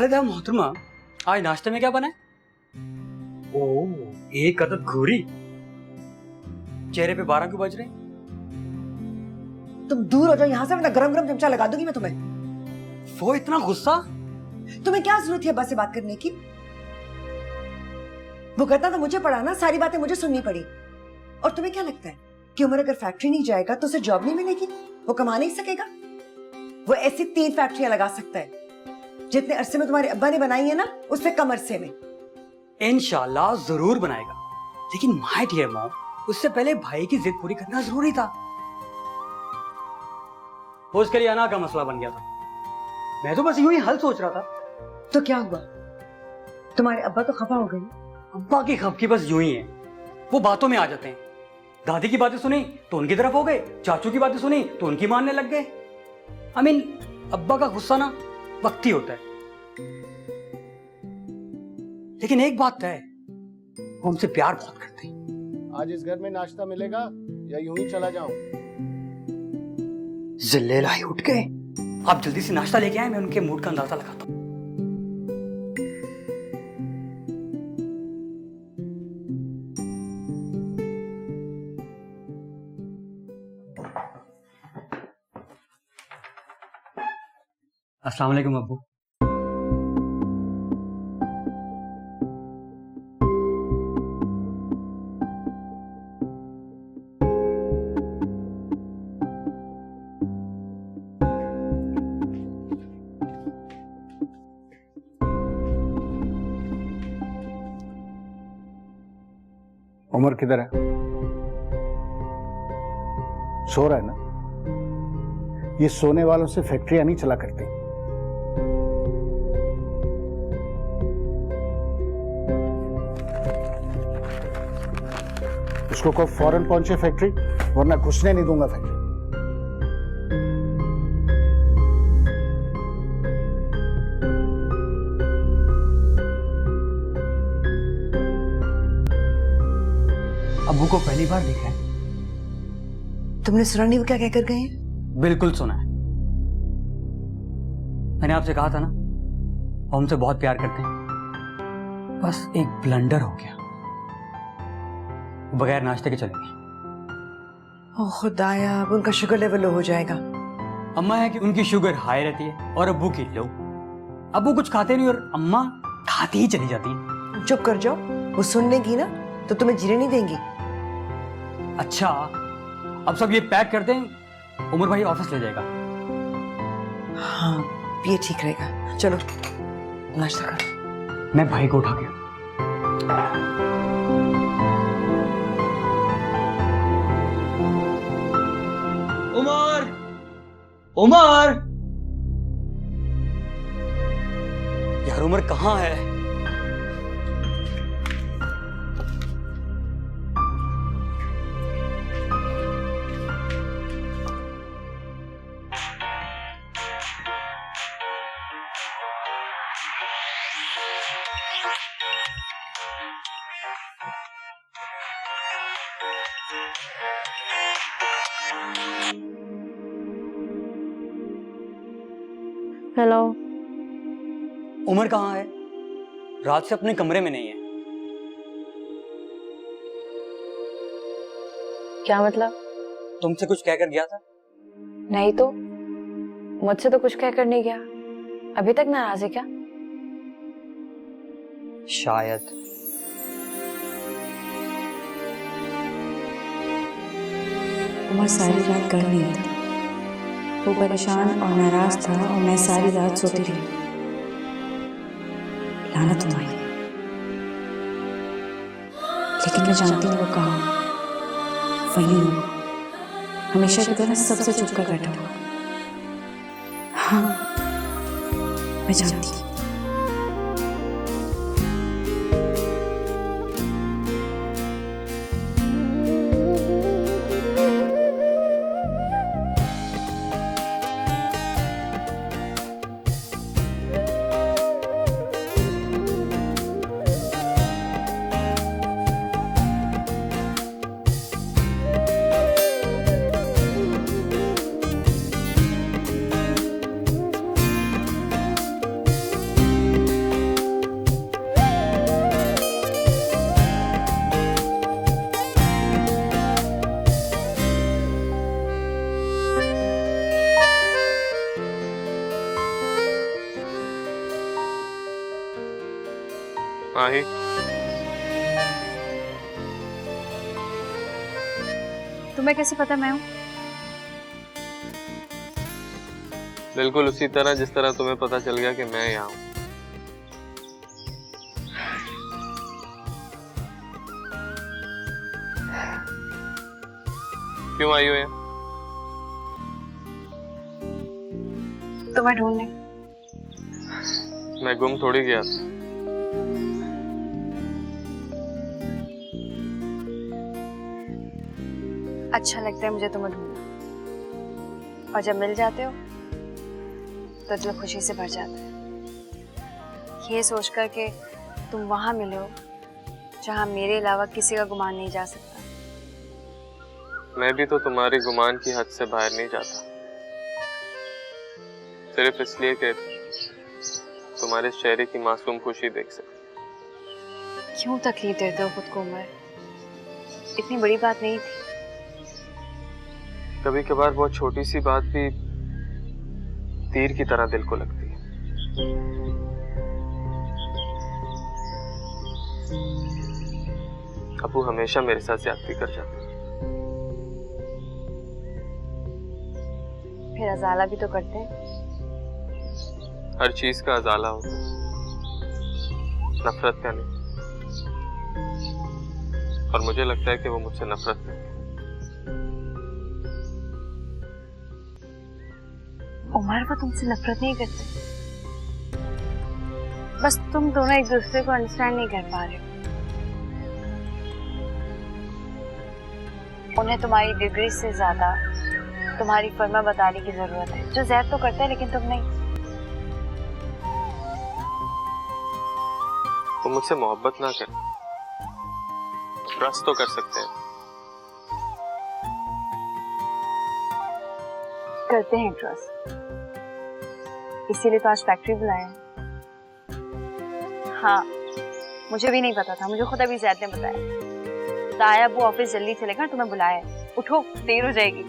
वालिदा मोहतरमा, आज नाश्ते में क्या बना है? ओह, एक अदद घूरी। चेहरे पे 12 क्यों बज रहे? तुम दूर हो जाओ यहाँ से, वरना गरम गरम चमचा लगा दूंगी मैं तुम्हें। वो इतना गुस्सा? तुम्हें क्या जरूरत है अब्बा से बात करने की? वो कहता था मुझे पढ़ाना, सारी बातें मुझे सुननी पड़ी। और तुम्हें क्या लगता है कि उमर अगर फैक्ट्री नहीं जाएगा तो उसे जॉब नहीं मिलेगी? वो कमा नहीं सकेगा? वो ऐसी 3 फैक्ट्रियां लगा सकता है जितने अरसे में तुम्हारे अब्बा ने बनाई है ना, उससे कम अरसे में। इंशाल्लाह जरूर बनाएगा, लेकिन माय डियर मॉम, उससे पहले भाई की जिद पूरी करना जरूरी था। वो उसके लिए अना का मसला बन गया था। मैं तो बस यूं ही हल सोच रहा था। तो क्या हुआ? तुम्हारे अब्बा तो खफा हो गए। अब्बा की खपकी बस यूं ही है, वो बातों में आ जाते हैं। दादी की बातें सुनी तो उनकी तरफ हो गए, चाचू की बातें सुनी तो उनकी मानने लग गए। अब्बा का गुस्सा ना वक्ती होता है, लेकिन एक बात है, वो हमसे प्यार बहुत करते हैं। आज इस घर में नाश्ता मिलेगा या यूं ही चला जाऊं? जिल्ले लाई उठ गए। आप जल्दी से नाश्ता लेके आए, मैं उनके मूड का अंदाजा लगाता हूं। अस्सलाम वालेकुम अब्बू। उमर किधर है? सो रहा है ना? ये सोने वालों से फैक्ट्रियां नहीं चला करती। उसको को फौरन पहुंचे फैक्ट्री, वरना घुसने नहीं दूंगा फैक्ट्री। अब्बू को पहली बार देखा है। तुमने सुना नहीं वो क्या कहकर गए हैं? बिल्कुल सुना है। मैंने आपसे कहा था ना, वो हमसे बहुत प्यार करते हैं। बस एक ब्लंडर हो गया, वो बगैर नाश्ते के चले गए। ओह खुदाया, अब उनका शुगर लेवल लो हो जाएगा। अम्मा है कि उनकी शुगर हाई रहती है और अब्बू की लो। अब्बू कुछ खाते नहीं और अम्मा खाती ही चली जाती है। चुप कर जाओ, वो सुन लेगी ना तो तुम्हें जीने नहीं देंगी। अच्छा, अब सब ये पैक कर दें, उमर भाई ऑफिस ले जाएगा। हाँ, ये ठीक रहेगा। चलो नाश्ता करो। मैं भाई को उठा के उमर, उमर, यार उमर कहाँ है? हेलो। उमर कहाँ है? रात से अपने कमरे में नहीं है। क्या मतलब? तुमसे कुछ कहकर गया था? नहीं तो, मुझसे तो कुछ कहकर नहीं गया। अभी तक नाराज है क्या? शायद। उमर सारी रात घर नहीं था। वो परेशान और नाराज था और मैं सारी रात सोती रही। लानत तुम्हारी। लेकिन मैं जानती हूँ वो कहाँ, वहीं हूँ, हमेशा की तरह सबसे चुप कर बैठा हुआ। हाँ, मैं जानती हूँ। माही, तुम्हें कैसे पता मैं हूँ? बिल्कुल उसी तरह जिस तरह तुम्हें पता चल गया कि मैं यहाँ हूँ। क्यों आई हो यहाँ? तुम्हें ढूंढने। मैं गुम थोड़ी गया था। अच्छा लगता है मुझे तुम्हें ढूंढना, और जब मिल जाते हो तो दिल खुशी से भर जाता है, ये सोचकर कि तुम वहां मिले हो जहां मेरे अलावा किसी का गुमान नहीं जा सकता। मैं भी तो तुम्हारी गुमान की हद से बाहर नहीं जाता, सिर्फ इसलिए कि तुम्हारे चेहरे की मासूम खुशी देख सके। क्यों तकलीफ देते हो खुद को उमर? इतनी बड़ी बात नहीं थी। कभी कभार बहुत छोटी सी बात भी तीर की तरह दिल को लगती है। अबू हमेशा मेरे साथ ज्यादती कर जाते हैं। फिर अजाला भी तो करते हैं। हर चीज का अजाला होता है, नफरत का नहीं। और मुझे लगता है कि वो मुझसे नफरत करते हैं। उमर वो तुमसे नफरत नहीं करते, बस तुम दोनों एक दूसरे को अंडरस्टैंड नहीं कर पा रहे हो। उन्हें तुम्हारी डिग्री से ज्यादा तुम्हारी फर्मा बताने की जरूरत है, जो जैद तो करता है लेकिन तुम नहीं। वो मुझसे मोहब्बत ना कर, ट्रस्ट तो कर सकते हैं। करते हैं ट्रस्ट, इसीलिए तो आज फैक्ट्री बुलाया है। हाँ, मुझे भी नहीं पता था, मुझे खुद अभी जैद ने बताया। ताया वो ऑफिस जल्दी चलेगा, तुम्हें बुलाया है। उठो, देर हो जाएगी।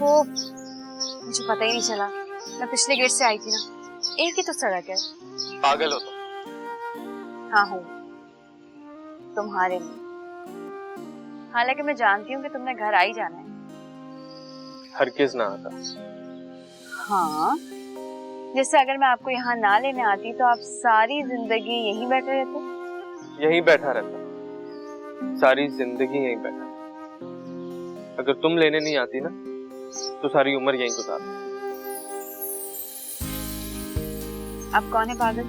वो मुझे पता ही नहीं चला, मैं पिछले गेट से आई थी ना, एक ही तो सड़क है। पागल हो तुम। हाँ हूँ, तुम्हारे लिए। हालांकि मैं जानती हूँ कि तुमने घर आ ही जाना है। हरगिज़ ना आता। हाँ, जैसे अगर मैं आपको यहाँ ना लेने आती तो आप सारी जिंदगी यहीं बैठे रहते। यहीं बैठा रहता, सारी जिंदगी यहीं बैठा। अगर तुम लेने नहीं आती ना तो सारी उम्र यहीं गुजारती। अब कौन है पागल?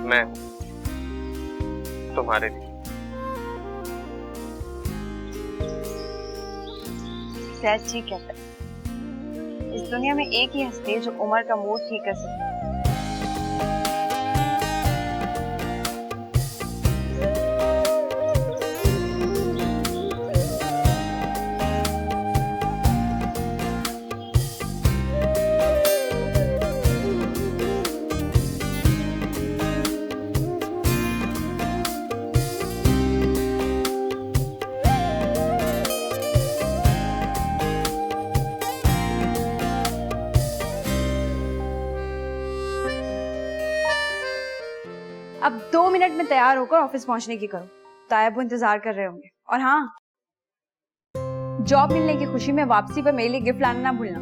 मैं हूं तुम्हारे लिए। शायद ठीक कहता है, इस दुनिया में एक ही हस्ती है जो उमर का मूड ठीक कर सकती है। अब 2 मिनट में तैयार होकर ऑफिस पहुंचने की करो, तायब वो इंतजार कर रहे होंगे। और हाँ, जॉब मिलने की खुशी में वापसी पर मेरे लिए गिफ्ट लाना ना भूलना।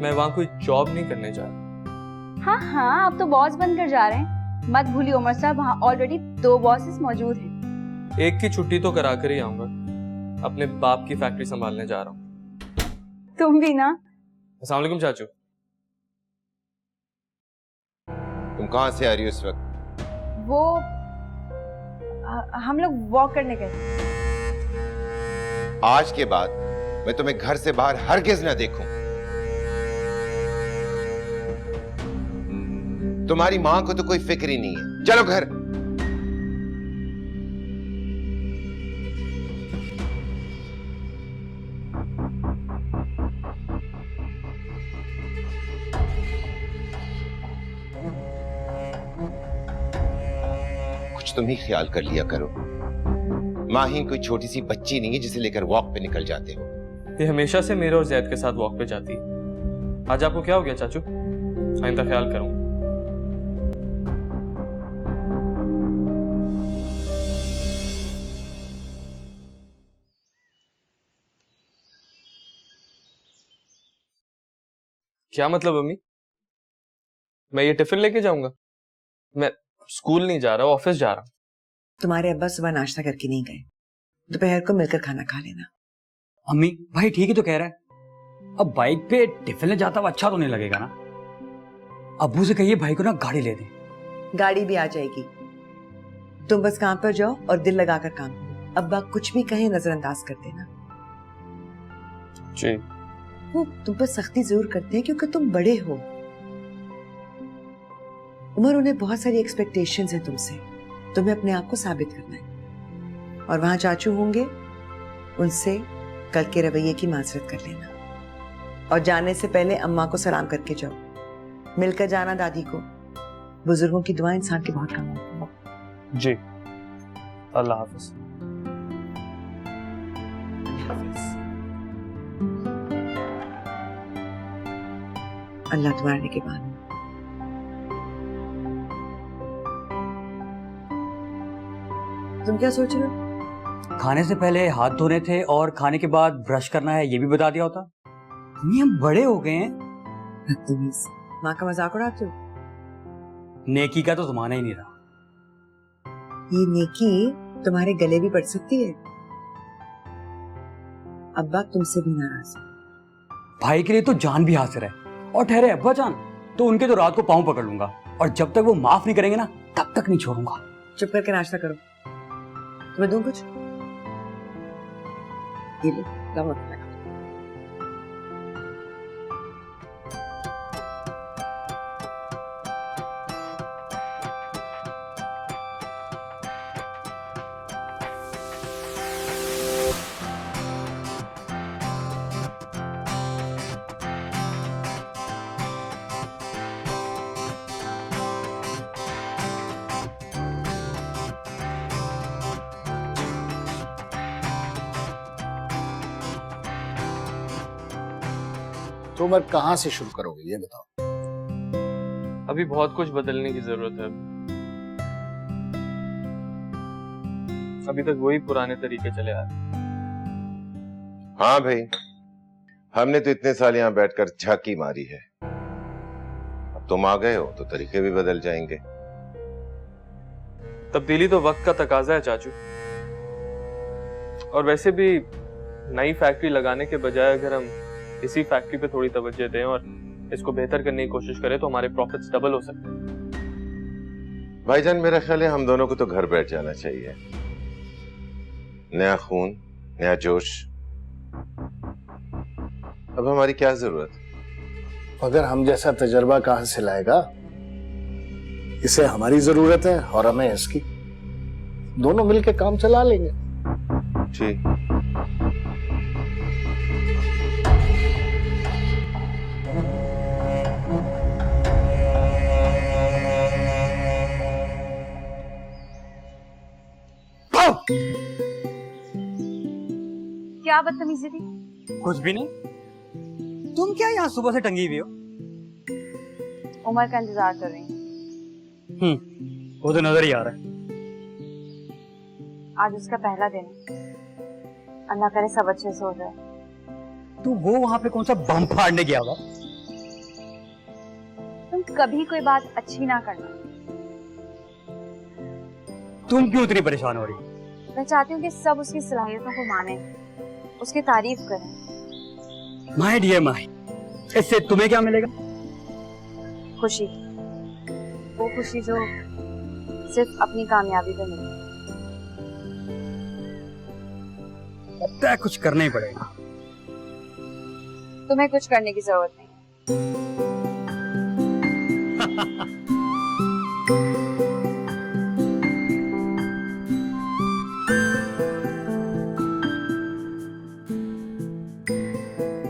मैं वहां कोई जॉब नहीं करने जा रहा। हाँ हाँ, आप तो बॉस बनकर जा रहे हैं। मत भूलिए उमर साहब, वहाँ ऑलरेडी 2 बॉसेस मौजूद हैं। एक की छुट्टी तो करा कर ही आऊंगा, अपने बाप की फैक्ट्री संभालने जा रहा हूँ। तुम भी ना। अस्सलाम वालेकुम चाचू। तुम कहाँ से आ रही हो इस वक्त? वो हम लोग वॉक करने गए। आज के बाद मैं तुम्हें घर से बाहर हरगिज न देखूं। तुम्हारी मां को तो कोई फिक्र ही नहीं है। चलो घर। कुछ तुम ही ख्याल कर लिया करो। माहीन कोई छोटी सी बच्ची नहीं है जिसे लेकर वॉक पे निकल जाते हो। ये हमेशा से मेरे और जैद के साथ वॉक पे जाती है। आज आपको क्या हो गया चाचू? आइंदा ख्याल करूंगा। क्या मतलब अम्मी? मैं ये टिफिन लेके जाऊंगा? मैं स्कूल नहीं जा रहा, ऑफिस जा रहा हूँ। तुम्हारे अब्बा सुबह नाश्ता करके नहीं गए, दोपहर को मिलकर खाना खा लेना। अम्मी भाई ठीक ही तो कह रहा है। अब बाइक पे टिफिन ले जाता हुआ अच्छा तो नहीं लगेगा ना। अब्बू से कहिए भाई को ना गाड़ी ले दें। गाड़ी भी आ जाएगी, तुम बस काम पर जाओ और दिल लगाकर काम करो। अब्बा कुछ भी कहे नजरअंदाज कर देना। जी। वो तुम पर सख्ती जरूर करते हैं क्योंकि तुम बड़े हो। उमर, उन्हें बहुत सारी एक्सपेक्टेशंस हैं तुमसे, तुम्हें अपने आप को साबित करना है। और वहां चाचू होंगे, उनसे कल के रवैये की माजरत कर लेना। और जाने से पहले अम्मा को सलाम करके जाओ, मिलकर जाना दादी को। बुजुर्गों की दुआ इंसान के बहुत काम आती है। जी, अल्लाह हाफिज। अल्लाह तुम्हारे के बाद। तुम क्या सोच रहे हो? खाने से पहले हाथ धोने थे और खाने के बाद ब्रश करना है, ये भी बता दिया होता। अम्मी हम बड़े हो गए हैं। बदतमीज, माँ का मजाक उड़ाते हो। नेकी का तो जमाना ही नहीं रहा। ये नेकी तुम्हारे गले भी पड़ सकती है। अब्बा तुमसे भी नाराज है। भाई के लिए तो जान भी हाजिर है। और ठहरे अब्बा जान, तो उनके तो रात को पाँव पकड़ लूंगा, और जब तक वो माफ नहीं करेंगे ना तब तक नहीं छोड़ूंगा। चुप करके नाश्ता करो। तुम्हें दूं कुछ? ये लो, लाओ अपना। तो उमर कहाँ से शुरू करोगे ये बताओ। अभी बहुत कुछ बदलने की जरूरत है। अभी तक वही पुराने तरीके चले आ रहे। हाँ भाई, हमने तो इतने साल यहाँ बैठकर झांकी मारी है। अब तुम आ गए हो तो तरीके भी बदल जाएंगे। तब्दीली तो वक्त का तकाजा है चाचू। और वैसे भी नई फैक्ट्री लगाने के बजाय अगर हम इसी फैक्ट्री पे थोड़ी तवज्जो दें और इसको बेहतर करने की कोशिश करें तो हमारे प्रॉफिट्स डबल हो सकते हैं। भाईजान, मेरा ख्याल है हम दोनों को तो घर बैठ जाना चाहिए। नया खून, नया जोश। अब हमारी क्या जरूरत? अगर हम जैसा तजर्बा कहाँ से लाएगा? इसे हमारी जरूरत है और हमें इसकी। दोनों मिलके काम चला लेंगे। ठीक। क्या बदतमीजी थी? कुछ भी नहीं। तुम क्या यहाँ सुबह से टंगी हुई हो? उमर का इंतजार कर रही हूँ। वो तो नजर ही आ रहा है। आज उसका पहला दिन है। अल्लाह करे सब अच्छे से हो जाए। तू वो वहां पे कौन सा बम फाड़ने गया हुआ? तुम कभी कोई बात अच्छी ना करना। तुम क्यों इतनी परेशान हो रही? मैं चाहती हूँ कि सब उसकी सलाहियतों को माने, उसकी तारीफ करें। माय डियर माय, इससे तुम्हें क्या मिलेगा? खुशी, वो खुशी जो सिर्फ अपनी कामयाबी पे मिले। लगता है कुछ करना ही पड़ेगा। तुम्हें कुछ करने की जरूरत नहीं।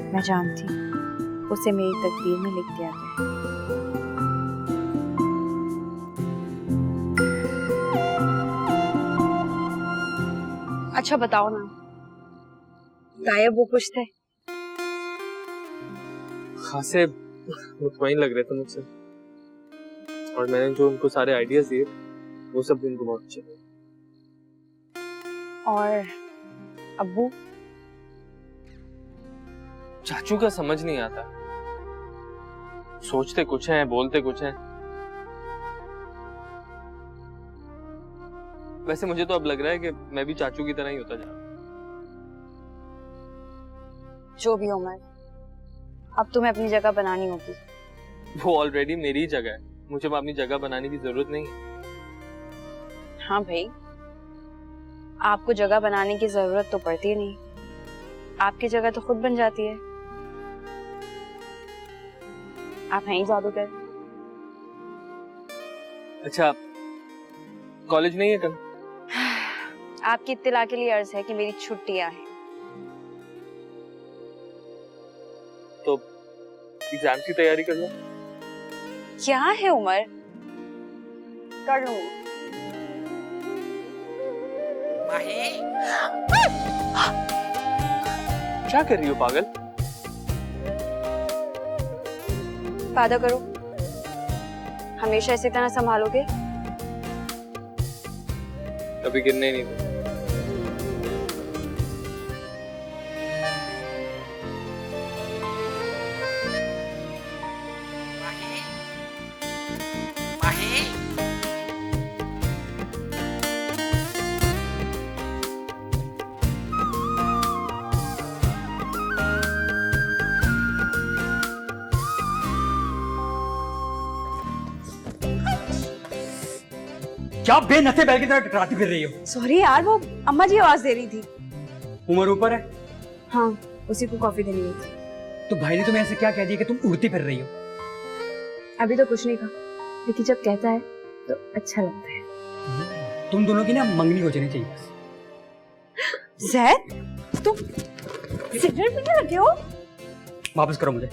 मैं जानती हूँ उसे मेरी तकदीर में लिख दिया गया है। अच्छा बताओ ना, गायब वो कुछ थे? खासे मुतमईन लग रहे थे मुझसे। और मैंने जो उनको सारे आइडियाज दिए वो सब भी उनको बहुत अच्छे लगे। और अब्बू? चाचू का समझ नहीं आता, सोचते कुछ हैं बोलते कुछ हैं। वैसे मुझे तो अब लग रहा है कि मैं भी चाचू की तरह ही होता जा रहा हूं। जो भी हो उमर, अब तुम्हें अपनी जगह बनानी होगी। वो ऑलरेडी मेरी ही जगह है, मुझे अपनी जगह बनाने की जरूरत नहीं है। हाँ भाई, आपको जगह बनाने की जरूरत तो पड़ती नहीं, आपकी जगह तो खुद बन जाती है। आप हैं ही जादूगर। अच्छा, कॉलेज नहीं है कल? आपकी इत्तिला के लिए अर्ज है कि मेरी छुट्टियां हैं। तो एग्जाम की तैयारी कर लो। क्या है उमर, कर लूंगी। क्या कर रही हो पागल? वादा करो हमेशा इसी तरह संभालोगे। कभी गिरने नहीं दूंगा। क्या बेनसे बैल की तरह टकराती फिर रही हो? सॉरी यार, वो अम्मा जी आवाज दे रही थी। उमर ऊपर है? हाँ, उसी को कॉफी देनी हुई थी। तो भाई ने तुम्हें ऐसे क्या कह दिया कि तुम उड़ती फिर रही हो? अभी तो कुछ नहीं कहा, लेकिन जब कहता है तो अच्छा लगता है। तुम दोनों की ना मंगनी हो जानी चाहिए बस। ज़ैद, तुम सिगरेट पीने लगे हो? वापस करो मुझे।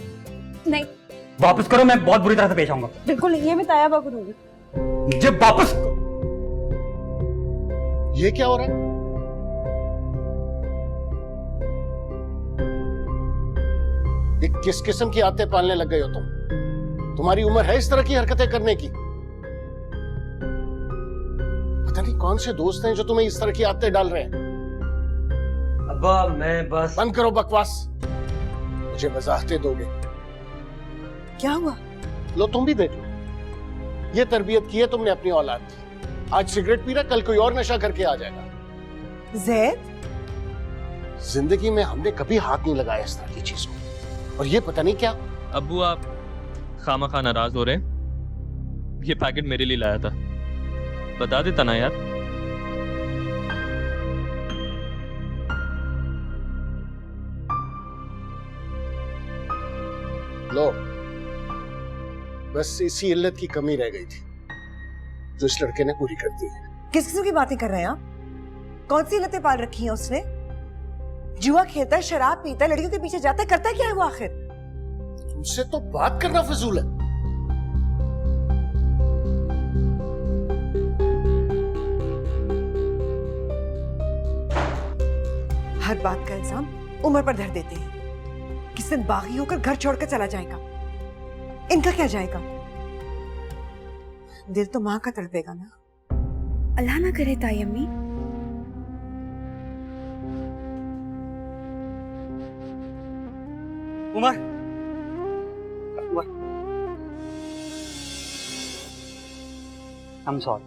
नहीं, वापस करो, मैं बहुत बुरी तरह से पेश आऊंगा। बिल्कुल नहीं, ये मैं तायाबा को दूंगी। मुझे वापस। ये क्या हो रहा है? ये किस किस्म की आदतें पालने लग गए हो तुम? तुम्हारी उम्र है इस तरह की हरकतें करने की? पता नहीं कौन से दोस्त हैं जो तुम्हें इस तरह की आदतें डाल रहे हैं। अब्बा मैं बस। बंद करो बकवास, मुझे वजाहतें दोगे? क्या हुआ? लो तुम भी देख लो, ये तरबियत की है तुमने अपनी औलाद की। आज सिगरेट पी रहा, कल कोई और नशा करके आ जाएगा। जैद, जिंदगी में हमने कभी हाथ नहीं लगाया इस तरह की चीज को, और ये पता नहीं क्या। अब्बू आप खामखा नाराज हो रहे हैं? ये पैकेट मेरे लिए लाया था, बता देता ना यार। लो, बस इसी इल्लत की कमी रह गई थी जो इस लड़के ने पूरी कर दी है। किस किस्म की बातें कर रहे हैं आप? कौन सी लतें पाल रखी हैं उसने? जुआ खेलता है, शराब पीता है, लड़कियों के पीछे जाता है, करता है क्या है वो आखिर? तुमसे तो बात करना फजूल है। हर बात का इल्जाम उम्र पर धर देते हैं। किस दिन बागी होकर घर छोड़कर चला जाएगा, इनका क्या जाएगा? दिल तो मां का तड़पेगा ना। अल्लाह ना करे ताई अम्मी। Umar, Umar, I'm sorry।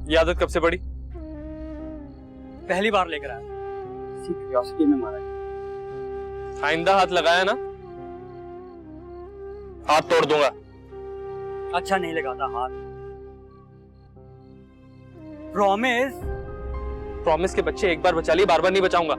ये आदत कब से पड़ी? पहली बार लेकर आया, इसी क्यूरियोसिटी में मारा गया। आइंदा हाथ लगाया ना, हाथ तोड़ दूंगा। अच्छा नहीं लगाता हाथ। प्रॉमिस। प्रॉमिस के बच्चे एक बार बचा लिए, बार बार नहीं बचाऊंगा।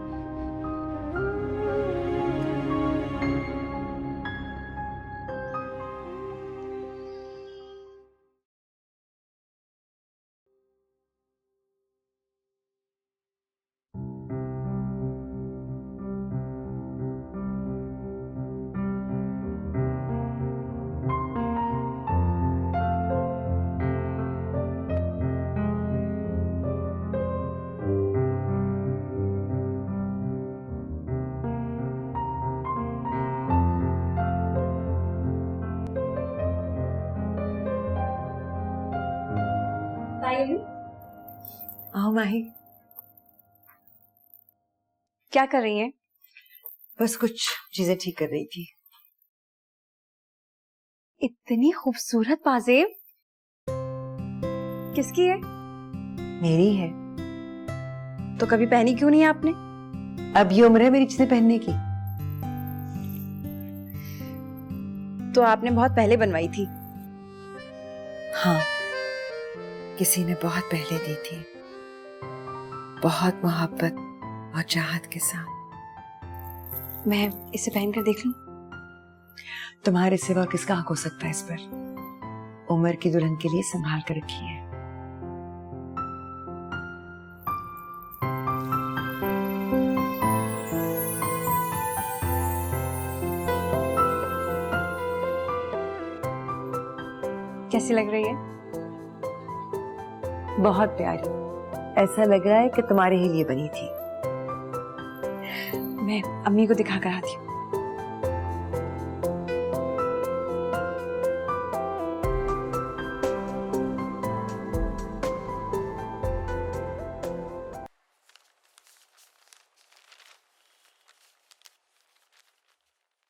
आओ माही। क्या कर रही हैं? बस कुछ चीजें ठीक कर रही थी। इतनी खूबसूरत पाजेब किसकी है? मेरी है। तो कभी पहनी क्यों नहीं आपने? अब ये उम्र है मेरी चीजें पहनने की। तो आपने बहुत पहले बनवाई थी। हाँ, किसी ने बहुत पहले दी थी, बहुत मोहब्बत और चाहत के साथ। मैं इसे पहनकर देख लूं? तुम्हारे सिवा किसका हक हो सकता है इस पर? उम्र की दुल्हन के लिए संभाल कर रखी है। कैसी लग रही है? बहुत प्यारी। ऐसा लग रहा है कि तुम्हारे ही लिए बनी थी। मैं अम्मी को दिखा कर आती हूँ।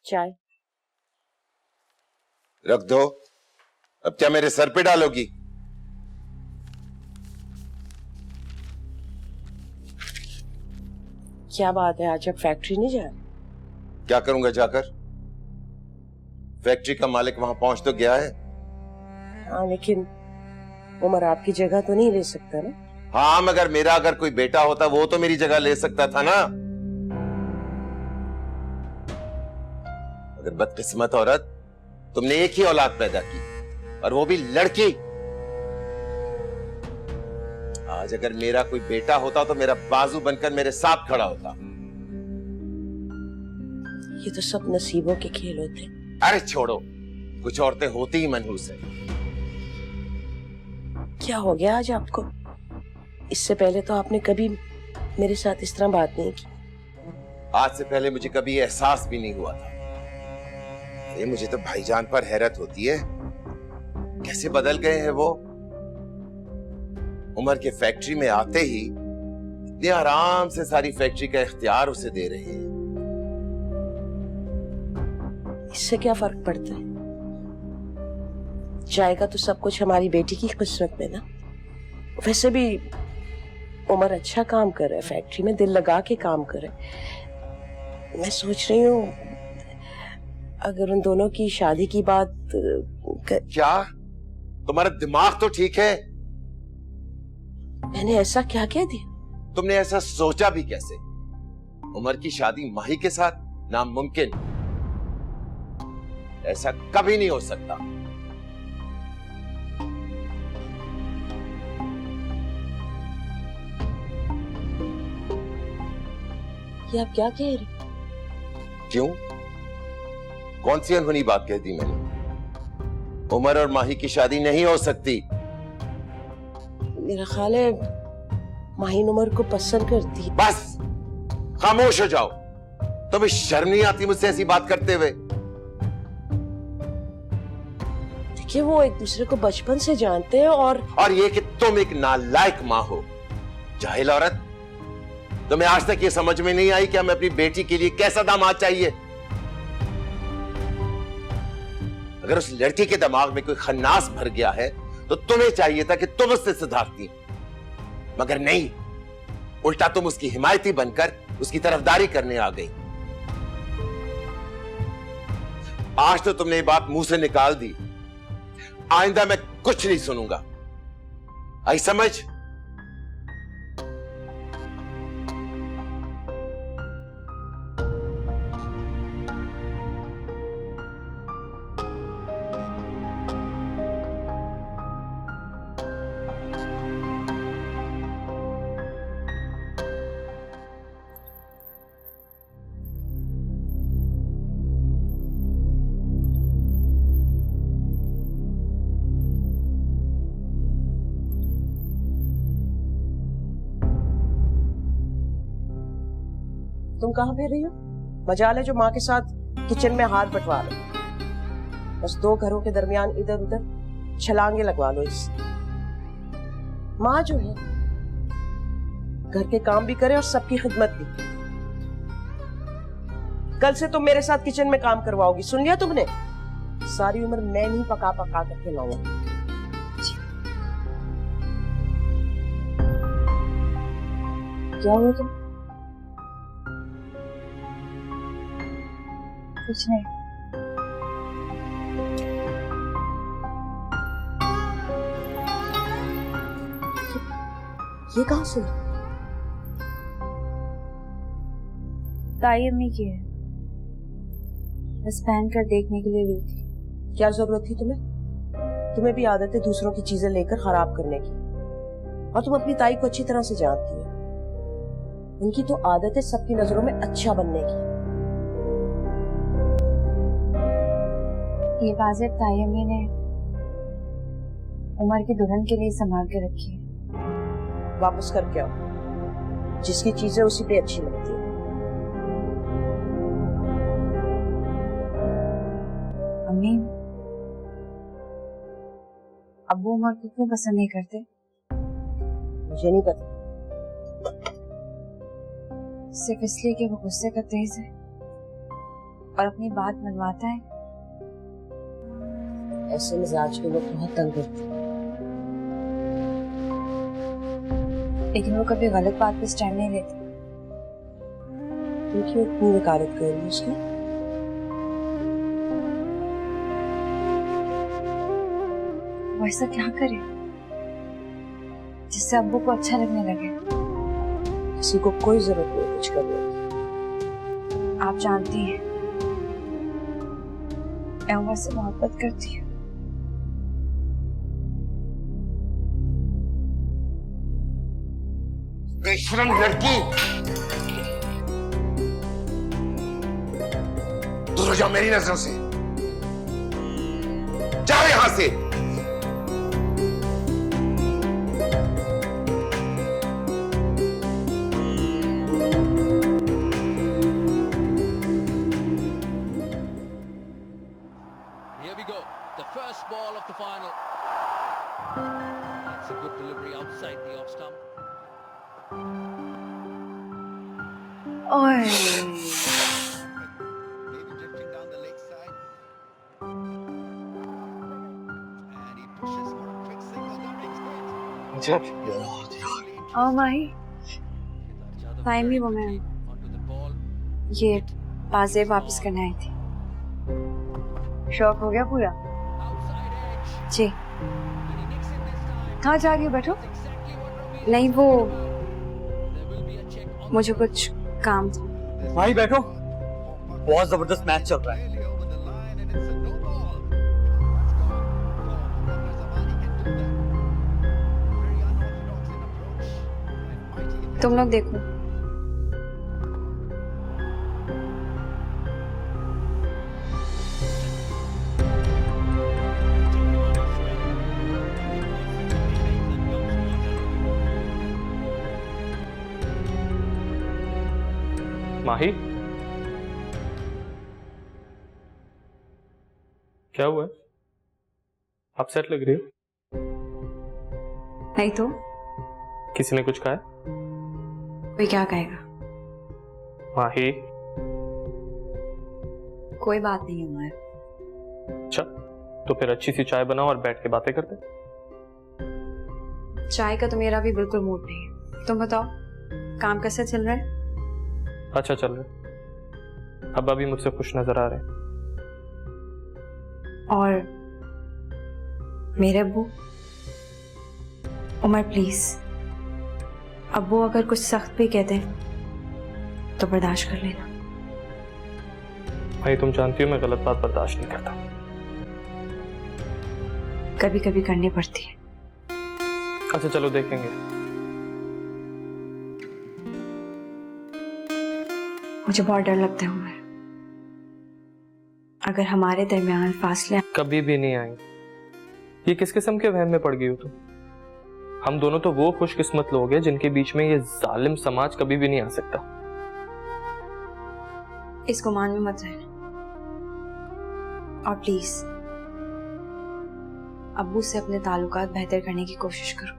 चाय रख दो। अब क्या मेरे सर पे डालोगी? क्या बात है, आज आप फैक्ट्री नहीं जा रहे? क्या करूंगा जाकर? फैक्ट्री का मालिक वहां पहुंच तो गया है। हाँ, लेकिन उमर आपकी जगह तो नहीं ले सकता ना। हाँ, मगर मेरा अगर कोई बेटा होता वो तो मेरी जगह ले सकता था ना। मगर बदकिस्मत औरत, तुमने एक ही औलाद पैदा की और वो भी लड़की। आज अगर मेरा कोई बेटा होता तो मेरा बाजू बनकर मेरे साथ खड़ा होता। ये तो सब नसीबों के खेल होते। अरे छोड़ो, कुछ औरतें होती ही मनहूस है। क्या हो गया आज आपको? इससे पहले तो आपने कभी मेरे साथ इस तरह बात नहीं की। आज से पहले मुझे कभी एहसास भी नहीं हुआ था। ये मुझे तो भाईजान पर हैरत होती है, कैसे बदल गए हैं वो। उमर के फैक्ट्री में आते ही इतने आराम से सारी फैक्ट्री का इख्तियार उसे दे रहे हैं। इससे क्या फर्क पड़ता है? जाएगा तो सब कुछ हमारी बेटी की किस्मत में ना। वैसे भी उमर अच्छा काम कर रहा है, फैक्ट्री में दिल लगा के काम कर रहा है। मैं सोच रही हूँ अगर उन दोनों की शादी की बात क्या तुम्हारा दिमाग तो ठीक है? मैंने ऐसा क्या कह दिया? तुमने ऐसा सोचा भी कैसे? उमर की शादी माही के साथ नामुमकिन, ऐसा कभी नहीं हो सकता। ये आप क्या कह रहे? क्यों? कौन सी अनहोनी बात कह दी मैंने? उमर और माही की शादी नहीं हो सकती। मेरा ख्याल है माहीन उमर को पसंद करती है। बस खामोश हो जाओ। तुम्हें शर्म नहीं आती मुझसे ऐसी बात करते हुए? देखिए, वो एक दूसरे को बचपन से जानते हैं और ये कि तुम एक नालायक मां हो, जाहिल औरत। तुम्हें आज तक ये समझ में नहीं आई कि हमें अपनी बेटी के लिए कैसा दामाद चाहिए। अगर उस लड़की के दिमाग में कोई खन्नास भर गया है तो तुम्हें चाहिए था कि तुम उससे सुधारती, मगर नहीं, उल्टा तुम उसकी हिमायती बनकर उसकी तरफदारी करने आ गई। आज तो तुमने ये बात मुंह से निकाल दी, आइंदा मैं कुछ नहीं सुनूंगा। आई समझ? तुम कहाँ पे रही हो? मजाल है जो माँ के साथ किचन में हाथ बंटवा लो। बस दो घरों के दरमियान इधर उधर छलांगे लगवा लो। इस माँ जो है घर के काम भी करे और सबकी खिदमत भी। कल से तुम मेरे साथ किचन में काम करवाओगी, सुन लिया तुमने? सारी उम्र मैं नहीं पका पका करके लाऊंगी। क्या हुआ तुम? कुछ नहीं। ये कहाँ से? ताई अम्मी की है, बस पहन कर देखने के लिए ली थी। क्या जरूरत थी तुम्हें? तुम्हें भी आदत है दूसरों की चीजें लेकर खराब करने की, और तुम अपनी ताई को अच्छी तरह से जानती हो। उनकी तो आदत है सबकी नजरों में अच्छा बनने की। ये वाजिब ताई अम्मी ने उमर की दुल्हन के लिए संभाल के रखी है। वापस करके आओ, जिसकी चीजें उसी पे अच्छी लगती है। अम्मी, अब्बू उमर को क्यों पसंद नहीं करते? मुझे नहीं पता। सिर्फ इसलिए कि वो गुस्से का तेज है और अपनी बात मनवाता है। ऐसे मिजाज के लोग बहुत तंग करते हैं। लेकिन वो कभी गलत बात पे स्टैंड नहीं लेते। तुम क्यों इतनी वकालत कर रही हो उसकी? वो ऐसा क्या करे जिससे अब्बू को अच्छा लगने लगे? किसी को कोई जरूरत नहीं कुछ करने की। आप जानती हैं मैं उमर से मोहब्बत करती हूँ। बेशरम लड़की, दूर हो जाओ मेरी नजरों से, जाओ यहां से। Here we go. The first ball of the final. That's a good delivery outside the off stump. ओए, Maybe drifting down the leg side. And he pushes for a quick single. That makes great. आओ माही, time ही वो मैं Onto the ball. ये बाजे वापस करने आई थी। शौक हो गया पूरा? Outside edge. Ji. Will he nix it this time? कहाँ जा रही हो? बैठो। Exactly what Ravi. नहीं, वो There will be a check on मुझे कुछ काम था। वहीं बैठो, बहुत जबरदस्त मैच चल रहा है। clearly over the line, and it's a no ball. That's gone. Wonder Zamani can do that. Very unorthodox in approach. And mighty in तुम लोग देखो, माही, क्या हुआ है? अपसेट लग रही हो। नहीं तो किसी ने कुछ कहा है? कोई क्या कहेगा? माही, कोई बात नहीं है उमर। अच्छा तो फिर अच्छी सी चाय बनाओ और बैठ के बातें करते हैं। चाय का तो मेरा भी बिल्कुल मूड नहीं है। तुम बताओ, काम कैसे चल रहा है? अच्छा चल रहा है। अब्बा भी मुझसे खुश नजर आ रहे हैं। और मेरे अब्बू? उमर प्लीज, अब्बू अगर कुछ सख्त भी कहते हैं तो बर्दाश्त कर लेना। भाई तुम जानती हो मैं गलत बात बर्दाश्त नहीं करता। कभी कभी करनी पड़ती है। अच्छा चलो देखेंगे। मुझे बहुत डर लगता है उमर, अगर हमारे दरमियान फासले। कभी भी नहीं आएंगे। ये किस किस्म के वहम में पड़ गई हो तुम? हम दोनों तो वो खुशकिस्मत लोग हैं जिनके बीच में ये जालिम समाज कभी भी नहीं आ सकता। इस गुमान में मत रहना, और प्लीज अब्बू से अपने ताल्लुकात बेहतर करने की कोशिश करो।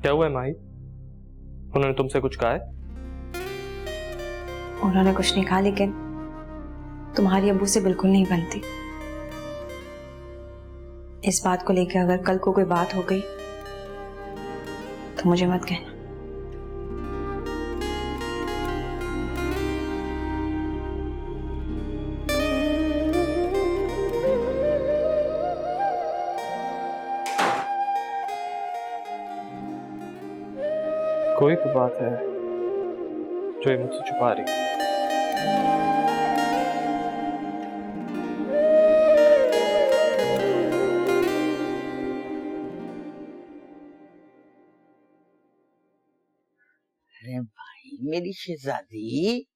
क्या हुआ है माही? उन्होंने तुमसे कुछ कहा है? उन्होंने कुछ नहीं कहा, लेकिन तुम्हारी अब्बू से बिल्कुल नहीं बनती। इस बात को लेकर अगर कल को कोई बात हो गई तो मुझे मत कहना। कोई तो बात है जो ये मुझसे छुपा रही है। अरे भाई मेरी शहजादी,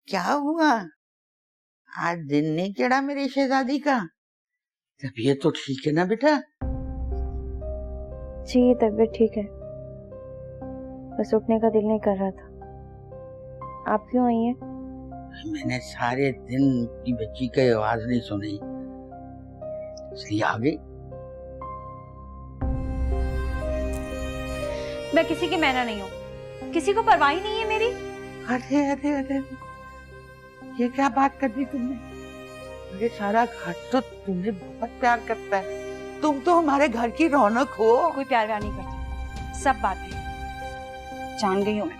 क्या हुआ? आज दिन नहीं चढ़ा मेरी शहजादी का? तबीयत तो ठीक है ना बेटा? जी ये तबीयत ठीक है, बस उठने का दिल नहीं कर रहा था। आप क्यों आई हैं? मैंने सारे दिन की बच्ची की आवाज नहीं सुनी, इसलिए आ गई। मैं किसी की मैना नहीं हूँ, किसी को परवाह ही नहीं है मेरी। अरे अरे अरे, ये क्या बात कर दी तुमने? अरे सारा घर तो तुम्हें बहुत प्यार करता है, तुम तो हमारे घर की रौनक हो। कोई प्यार व्यार नहीं करता, सब बात है। जान गई हूँ मैं,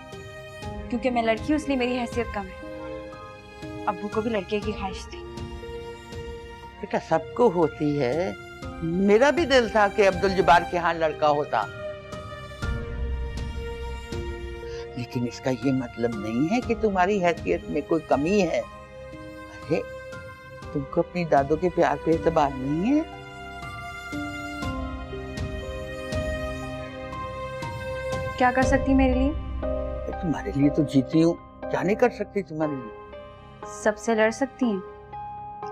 क्योंकि मैं लड़की हूँ इसलिए मेरी हैसियत कम है। अब्बू को भी लड़के की ख्वाहिश थी। बेटा सबको होती है, मेरा भी दिल था कि अब्दुल जब्बार के यहाँ लड़का होता, लेकिन इसका ये मतलब नहीं है कि तुम्हारी हैसियत में कोई कमी है। अरे तुमको अपनी दादों के प्यार पे एतबार नहीं है? क्या कर सकती मेरे लिए? तुम्हारे लिए तो जीती हूँ, क्या नहीं कर सकती तुम्हारे लिए? सबसे लड़ सकती हैं?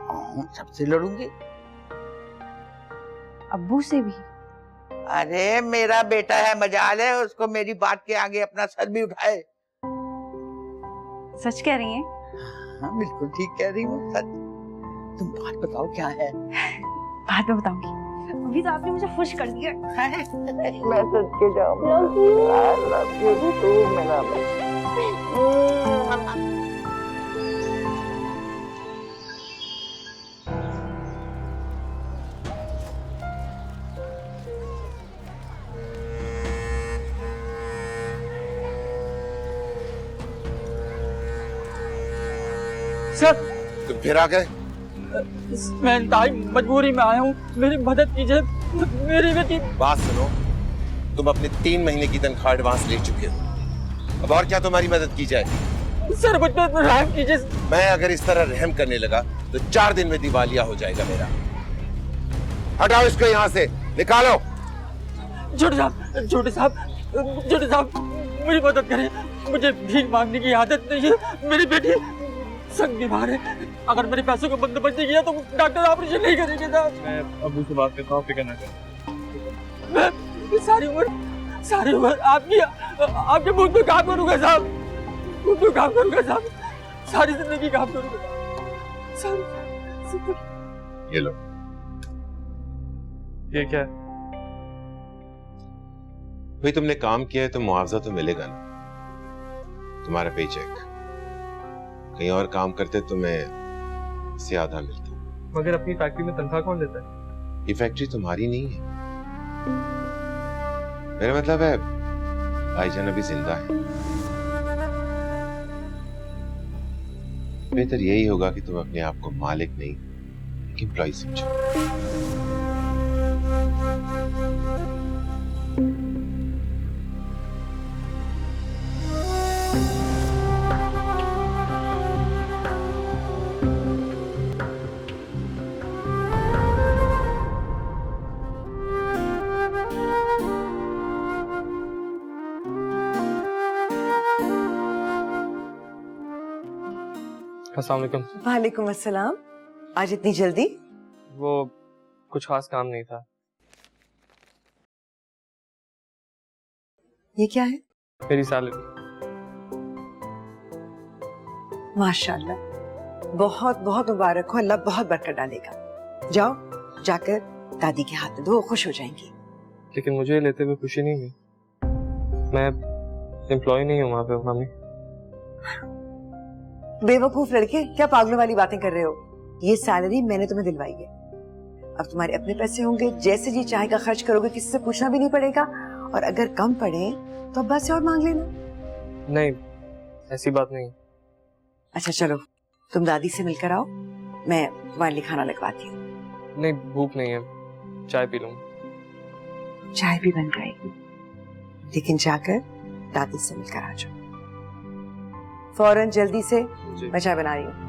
हाँ, सबसे लड़ूंगी। अब्बू से भी? अरे मेरा बेटा है, मजाल है उसको मेरी बात के आगे अपना सर भी उठाए। सच कह रही हैं? हाँ बिल्कुल ठीक कह रही हूँ, सच। तुम बात बताओ क्या है? बाद में बताऊंगी, अभी तो आपने मुझे खुश कर दिया। मैं सच के जाऊंगी। सर तुम फिर आ गए? मैं इंतहाई मजबूरी में आया हूँ, मेरी मदद कीजिए। मेरी बेटी। बात सुनो, तुम अपने 3 महीने की तनख्वाह एडवांस ले चुके हो, अब और क्या तुम्हारी मदद की जाए? सर मुझ पर रहम कीजिए। मैं अगर इस तरह रहम करने लगा तो 4 दिन में दिवालिया हो जाएगा मेरा। हटाओ इसको यहाँ से, निकालो। छोटे साहब, मेरी मदद करें, मुझे भीख मांगने की आदत नहीं है। मेरी बेटी संग बीमार है, अगर मेरे पैसों को बंदोबस्त नहीं किया तो डॉक्टर ऑपरेशन नहीं करेंगे साहब। मैं अब्बू से बात करता हूँ, फिक्र ना कर। मैं सारी उम्र आपके मुंह पे काम करूंगा साहब, मुंह पे काम करूंगा साहब, सारी जिंदगी काम करूंगा साहब। ये लो। ये क्या है? भाई तुमने काम किया है तो मुआवजा तो मिलेगा ना, तुम्हारा पे चेक। कहीं और काम करते तो मैं इससे आधा मिलता। मगर अपनी फैक्ट्री में तनख्वाह कौन देता है? ये फैक्ट्री तुम्हारी नहीं है, मेरा मतलब है भाईजान अभी जिंदा है। बेहतर यही होगा कि तुम अपने आप को मालिक नहीं एम्प्लॉय समझो। अस्सलाम वालेकुम। वालेकुम अस्सलाम। आज इतनी जल्दी? वो कुछ खास काम नहीं था। ये क्या है? मेरी सैलरी। माशाल्लाह, बहुत बहुत मुबारक हो, अल्लाह बहुत बरकत डालेगा। जाओ जाकर दादी के हाथ में दो, खुश हो जाएंगी। लेकिन मुझे लेते हुए खुशी नहीं हुई। मैं एम्प्लॉय नहीं हूँ वहाँ पे मम्मी। बेवकूफ लड़के, क्या पागलों वाली बातें कर रहे हो? ये सैलरी मैंने तुम्हें दिलवाई है। अब तुम्हारे अपने पैसे होंगे, जैसे जी चाहेगा खर्च करोगे, किसी से पूछना भी नहीं पड़ेगा। और अगर कम पड़े तो अब्बा से और मांग लेना। नहीं, ऐसी बात नहीं। अच्छा चलो, तुम दादी से मिलकर आओ, मैं तुम्हारे लिए खाना लगवाती हूँ। नहीं, भूख नहीं है, चाय पी लूंगा। चाय भी बन जाएगी, लेकिन जाकर दादी से मिलकर आ जाओ फौरन, जल्दी से। जी। मैं चाय बना रही हूँ।